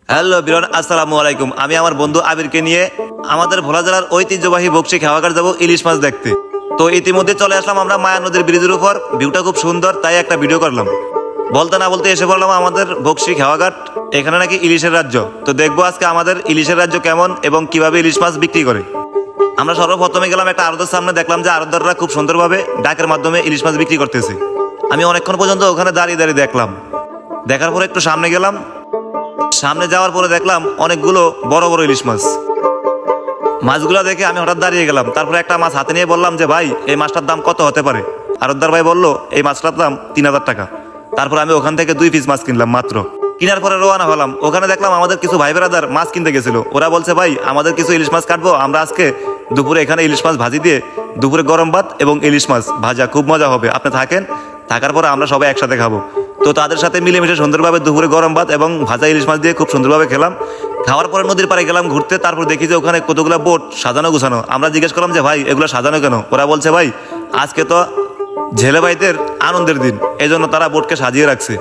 Hello বিরন, আসসালামু আলাইকুম। আমি আমার বন্ধু আবিরকে নিয়ে আমাদের ভোলা জেলার ঐতিহ্যবাহী বকশী খেওয়াঘাট যাবো ইলিশ মাছ দেখতে। তো ইতিমধ্যে চলে আসলাম আমরা মায়া নদীর ব্রিজের উপর। ভিউটা খুব সুন্দর, তাই একটা ভিডিও করলাম। বলতে না বলতে এসে পড়লাম আমাদের বকশী খেওয়াঘাট। এখানে নাকি ইলিশের রাজ্য। তো দেখবো আজকে আমাদের ইলিশের রাজ্য কেমন এবং কিভাবে ইলিশ মাছ বিক্রি করে। আমরা সর্বপ্রথমে গেলাম একটা আড়তের সামনে, দেখলাম যে আড়তদাররা খুব সুন্দরভাবে ডাকের মাধ্যমে ইলিশ মাছ বিক্রি করতেছে। আমি অনেকক্ষণ পর্যন্ত ওখানে দাঁড়িয়ে দাঁড়িয়ে দেখলাম। দেখার পরে একটু সামনে গেলাম। সামনে যাওয়ার পরে দেখলাম অনেকগুলো বড় বড় ইলিশ মাছ। মাছগুলো দেখে আমি হঠাৎ দাঁড়িয়ে গেলাম। তারপরে একটা মাছ হাতে নিয়ে বললাম যে ভাই, এই মাছটার দাম কত হতে পারে? আড়তদার ভাই বললো এই মাছটার দাম 3000 টাকা। তারপর আমি ওখান থেকে 2 পিস মাছ কিনলাম মাত্র। কেনার পরে রওনা হলাম। ওখানে দেখলাম আমাদের কিছু ভাই বেড়াদার মাছ কিনতে গেছিল। ওরা বলছে ভাই, আমাদের কিছু ইলিশ মাছ কাটবো, আমরা আজকে দুপুরে এখানে ইলিশ মাছ ভাজি দিয়ে দুপুরে গরম ভাত এবং ইলিশ মাছ ভাজা, খুব মজা হবে, আপনি থাকেন, থাকার পরে আমরা সবাই একসাথে খাবো। তো তাদের সাথে মিলেমিশে সুন্দরভাবে দুপুরে গরম ভাত এবং ভাজা ইলিশ মাছ দিয়ে খুব সুন্দরভাবে খেলাম। খাওয়ার পরে নদীর পাড়ে গেলাম ঘুরতে। তারপর দেখি যে ওখানে কতগুলো বোট সাজানো গুছানো। আমরা জিজ্ঞেস করলাম যে ভাই, এগুলো সাজানো কেন? ওরা বলছে ভাই, আজকে তো ঝেলে ভাইদের আনন্দের দিন, এই জন্য তারা বোটকে সাজিয়ে রাখছে।